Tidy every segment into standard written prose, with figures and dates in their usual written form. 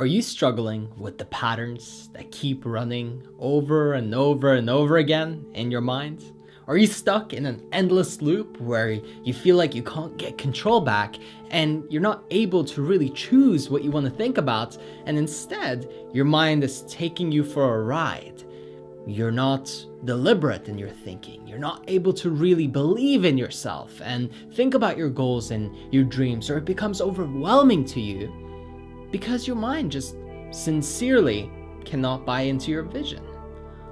Are you struggling with the patterns that keep running over and over and over again in your mind? Are you stuck in an endless loop where you feel like you can't get control back and you're not able to really choose what you want to think about, and instead your mind is taking you for a ride? You're not deliberate in your thinking. You're not able to really believe in yourself and think about your goals and your dreams, or it becomes overwhelming to you because your mind just sincerely cannot buy into your vision.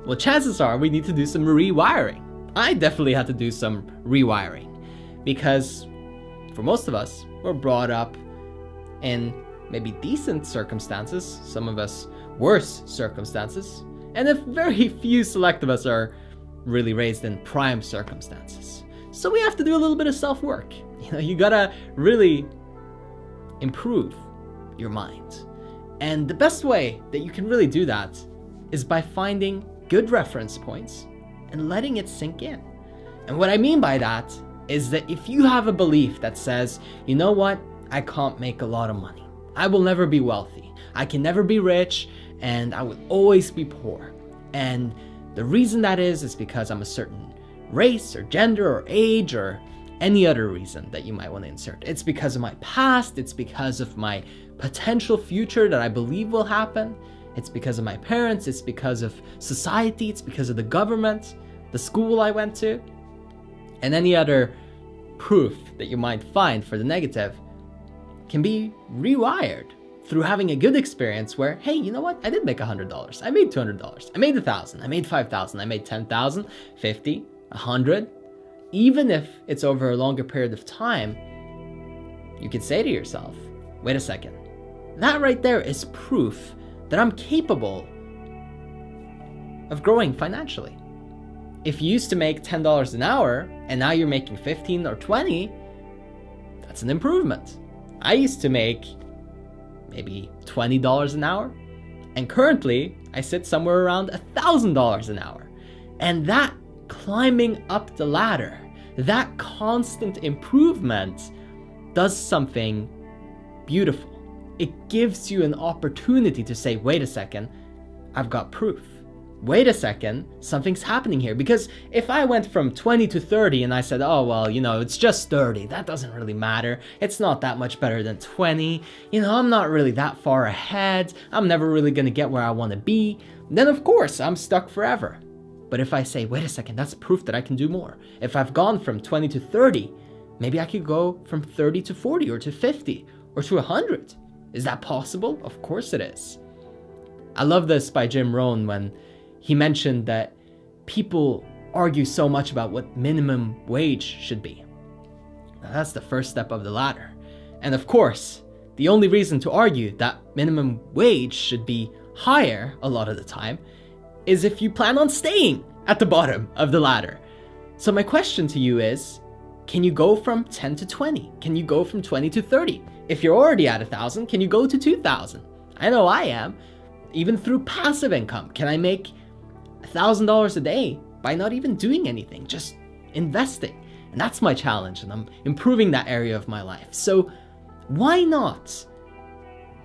Well, chances are we need to do some rewiring. I definitely had to do some rewiring because for most of us, we're brought up in maybe decent circumstances, some of us worse circumstances, and a very few select of us are really raised in prime circumstances. So we have to do a little bit of self-work. You gotta really improve your mind. And the best way that you can really do that is by finding good reference points and letting it sink in. And what I mean by that is that if you have a belief that says, you know what, I can't make a lot of money, I will never be wealthy, I can never be rich, and I will always be poor. And the reason that is because I'm a certain race or gender or age or any other reason that you might want to insert. It's because of my past, it's because of my potential future that I believe will happen. It's because of my parents, it's because of society, it's because of the government, the school I went to, and any other proof that you might find for the negative can be rewired through having a good experience where, hey, you know what? I did make $100. I made $200. I made $1,000. I made $5,000. I made $10,000, $50, $100. Even if it's over a longer period of time, you could say to yourself, wait a second, that right there is proof that I'm capable of growing financially. If you used to make $10 an hour and now you're making 15 or 20, that's an improvement. I used to make maybe $20 an hour, and currently I sit somewhere around $1,000 an hour. And that climbing up the ladder, that constant improvement does something beautiful. It gives you an opportunity to say, wait a second, I've got proof. Wait a second, something's happening here. Because if I went from 20 to 30 and I said, oh, well, it's just 30, that doesn't really matter. It's not that much better than 20. I'm not really that far ahead. I'm never really going to get where I want to be. Then of course, I'm stuck forever. But if I say, wait a second, that's proof that I can do more. If I've gone from 20 to 30, maybe I could go from 30 to 40 or to 50 or to 100. Is that possible? Of course it is. I love this by Jim Rohn when he mentioned that people argue so much about what minimum wage should be. Now, that's the first step of the ladder. And of course, the only reason to argue that minimum wage should be higher a lot of the time is if you plan on staying at the bottom of the ladder. So my question to you is, can you go from 10 to 20? Can you go from 20 to 30? If you're already at 1,000, can you go to 2,000? I know I am. Even through passive income, can I make $1,000 a day by not even doing anything, just investing? And that's my challenge, and I'm improving that area of my life. So why not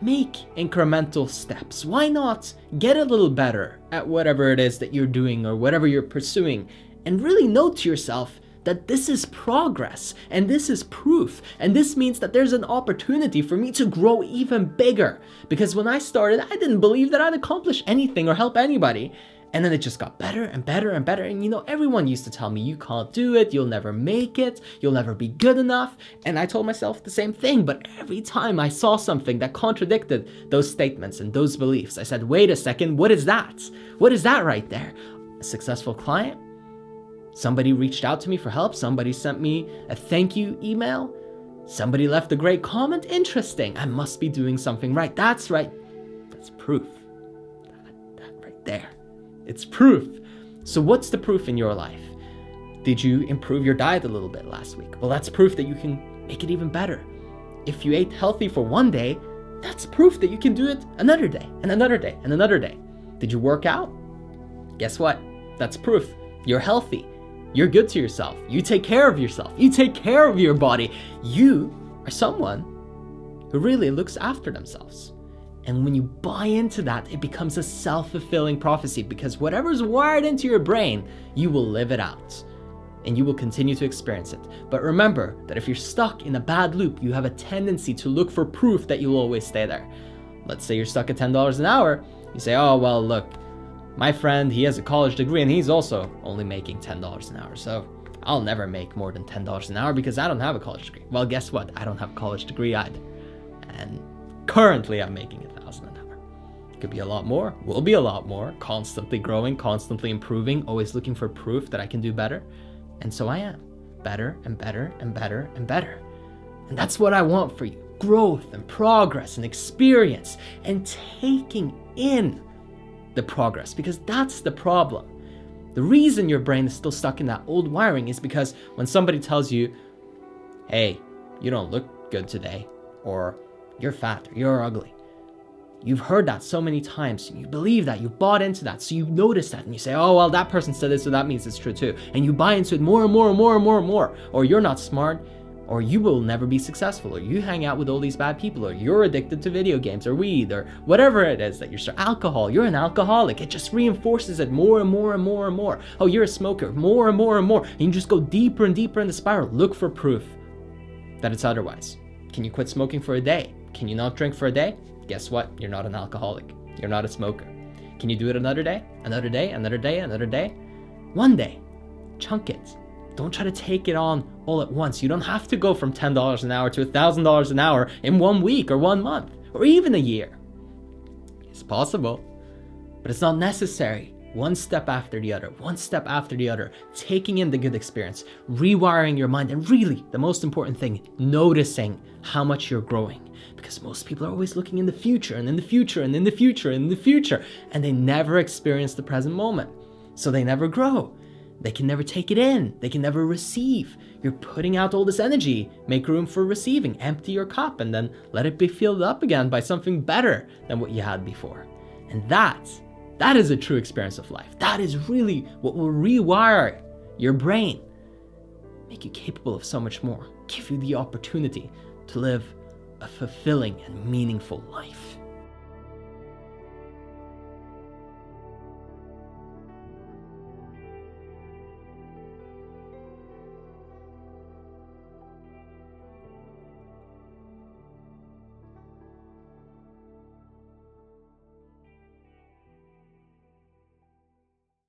make incremental steps? Why not get a little better at whatever it is that you're doing or whatever you're pursuing, and really note to yourself that this is progress and this is proof, and this means that there's an opportunity for me to grow even bigger. Because when I started, I didn't believe that I'd accomplish anything or help anybody. And then it just got better and better and better. And everyone used to tell me, you can't do it, you'll never make it, you'll never be good enough. And I told myself the same thing, but every time I saw something that contradicted those statements and those beliefs, I said, wait a second, what is that? What is that right there? A successful client? Somebody reached out to me for help, somebody sent me a thank you email, somebody left a great comment. Interesting, I must be doing something right. That's right, that's proof. That right there. It's proof. So what's the proof in your life? Did you improve your diet a little bit last week? Well, that's proof that you can make it even better. If you ate healthy for one day, that's proof that you can do it another day and another day and another day. Did you work out? Guess what? That's proof. You're healthy. You're good to yourself. You take care of yourself. You take care of your body. You are someone who really looks after themselves. And when you buy into that, it becomes a self-fulfilling prophecy, because whatever's wired into your brain, you will live it out and you will continue to experience it. But remember that if you're stuck in a bad loop, you have a tendency to look for proof that you'll always stay there. Let's say you're stuck at $10 an hour. You say, oh, well, look, my friend, he has a college degree and he's also only making $10 an hour. So I'll never make more than $10 an hour because I don't have a college degree. Well, guess what? I don't have a college degree either. And currently I'm making $1,000 an hour. It could be a lot more, will be a lot more, constantly growing, constantly improving, always looking for proof that I can do better. And so I am better and better and better and better. And that's what I want for you. Growth and progress and experience and taking in the progress, because that's the problem. The reason your brain is still stuck in that old wiring is because when somebody tells you, hey, you don't look good today, or you're fat, or you're ugly, you've heard that so many times, you believe that, you bought into that, so you notice that and you say, oh, well, that person said this, so that means it's true too. And you buy into it more and more and more and more and more, or you're not smart, or you will never be successful, or you hang out with all these bad people, or you're addicted to video games or weed or whatever it is that you're alcohol, you're an alcoholic. It just reinforces it more and more and more and more. Oh, you're a smoker, more and more and more. And you just go deeper and deeper in the spiral. Look for proof that it's otherwise. Can you quit smoking for a day? Can you not drink for a day? Guess what? You're not an alcoholic. You're not a smoker. Can you do it another day? Another day, another day, another day? One day. Chunk it. Don't try to take it on all at once. You don't have to go from $10 an hour to $1,000 an hour in 1 week or 1 month or even a year. It's possible, but it's not necessary. One step after the other, one step after the other, taking in the good experience, rewiring your mind, and really, the most important thing, noticing how much you're growing. Because most people are always looking in the future and in the future and in the future and in the future, and they never experience the present moment. So they never grow. They can never take it in. They can never receive. You're putting out all this energy. Make room for receiving. Empty your cup and then let it be filled up again by something better than what you had before. And that is a true experience of life. That is really what will rewire your brain, make you capable of so much more, give you the opportunity to live a fulfilling and meaningful life.